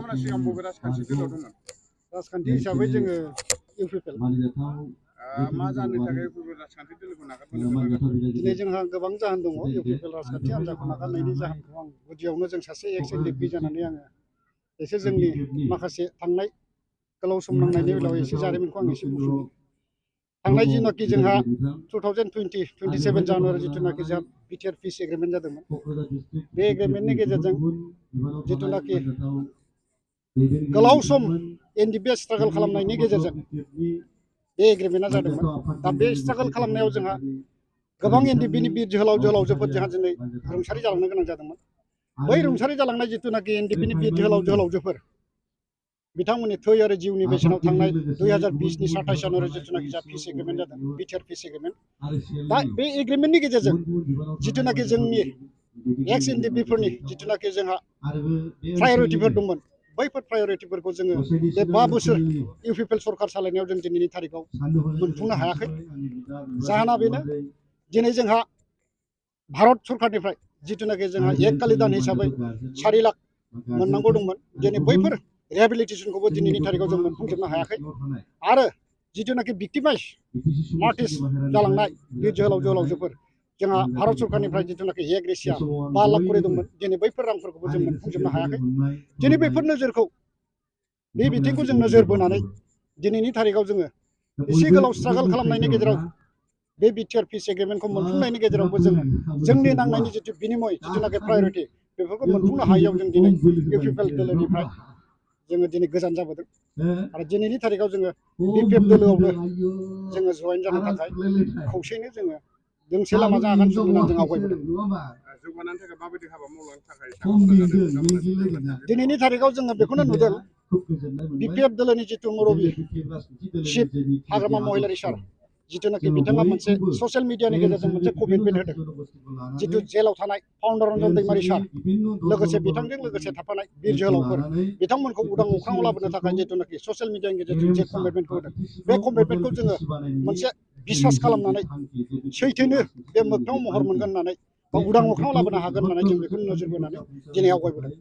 नोंथांमोना सिगां बबे राजखान्थि दोलोआव दंमोन? राजखान्थि हिसाबै जोङो इउपिपिएल। मा जाहोननि थाखाय इउपिपिएल राजखान्थि दोलोखौ नागारबोनो गोनां जादों? दिनै जोंहा गोबां जाहोन दङ इउपिपिएल राजखान्थि हान्जाखौ नागारनायनि जाहोनखौ आं गुदियावनो जों सासे एक्स एनडिपि जानानै आङो एसे जोंनि माखासे थांनाय गोलाव सम नांनायनि बेलायाव एसे जारिमिनखौ आं एसे बुंफिनो। थांनाय जिनाखि जोंहा 2027 जानुवारि जिथुनाखि जोंहा बिटिआर पिस एग्रिमेन्ट जादोंमोन, बे एग्रिमेन्टनि गेजेरजों जिथुनाखि गोलाव सम एनडिपिआ स्ट्रागल खालामनायनि गेजेरजों बे एग्रिमेन्टआ जादोंमोन। दा बे स्ट्रागल खालामनायाव जोंहा गोबां एनडिपिनि बिर जोहोलाव जोहोलावजोफोर जोंहा दिनै रुंसारि जालांनो गोनां जादोंमोन। बै रुंसारि जालांनाय जिथुनाखि एनडिपिनि बिर जोहोलाव जोहोलावजोफोर बिथांमोननि थै आरो जिउनि बेसेनाव थांनाय 2020नि 27 जानुवारि जिथुनाखि जा पिस एग्रिमेन्ट जादों बिटिआर पिस एग्रिमेन्ट, दा बे एग्रिमेन्टनि गेजेरजों जिथुनाखि जोंनि एक्स एनडिपिफोरनि जिथुनाखि जोंहा प्रायरिटिफोर दंमोन, बैफोर प्रायरिटिफोरखौ जोङो बे 5 बोसोर इउपिपिएल सरकार सालायनायाव जों दिनैनि थारिखआव मोनफुंनो हायाखै। जाहोना बेनो, दिनै जोंहा भारत सरकारनिफ्राय जिथुनाखि जोंहा एक कालि दान हिसाबै 4 लाख मोननांगौ दंमोन, दिनै बैफोर रिहेबिलिटेसनखौबो दिनैनि थारिखआव जों मोनफुंजोबनो हायाखै। आरो जिथुनाखि भिक्टिमाइज मार्टिस जालांनाय बिर जोहोलाव जोहोलावजोफोर, जोंहा भारत सरकारनिफ्राय जिथुनाकि एक रेसिया 5 लाख करि दंमोन, दिनै बैफोर रांफोरखौबो जों मोनफुंजोबनो हायाखै। दिनै बैफोर नोजोरखौ बे बिथिंखौ जों नोजोर बोनानै दिनैनि थारिखआव जोङो एसे गोलाव स्ट्रागल खालामनायनि गेजेराव बे बिटिआर पिस एग्रिमेन्टखौ मोनफुंनायनि गेजेरावबो जोङो जोंनि नांनायनि जिथु बिनिमय जिथुनाकि प्रायरिटि बेफोरखौ मोनफुंनो हायैयाव जों दिनै इउपिपिएल दोलोनिफ्राय जोङो दिनै गोजान जाबोदों। आरो दिनैनि थारिखआव जोङो बिपिएफ दोलोआवनो जोङो जयेन जानो थाखाय खौसेयैनो जोङो दोंसे लामाजों आगान सुरनानै जों आवगायबोदों। जौगानायनि थाखाय माबायदि हाबा मावलांनो थाखाय साखाफारा जादों नोंथांमोना? दिनैनि थारिखआव जोङो बेखौनो नुदों, बिपिएफ दोलोनि जिथु मुरबि चिफ हाग्रामा महिलारि सार, जिथुनाखि बिथाङा मोनसे ससियेल मिडियानि गेजेरजों मोनसे कमिटमेन्ट होदों, जिथु जेलाव थानाय फाउन्डार रन्जन दैमारि सार, लोगोसे बिथांजों लोगोसे थाफानाय बिर जोहोलावफोर बिथांमोनखौ उदां अख्राङाव लाबोनो थाखाय जिथुनाखि ससियेल मिडियानि गेजेरजों जे कमिटमेन्टखौ होदों, बे कमिटमेन्टखौ जोङो मोनसे बिसास खालामनानै सैथोनो बे मोगथाङाव महर मोनगोन होननानै बा उदां अख्राङाव लाबोनो हागोन होननानै जों बेखौनो नोजोर बोनानै दिनै आवगायबोदों।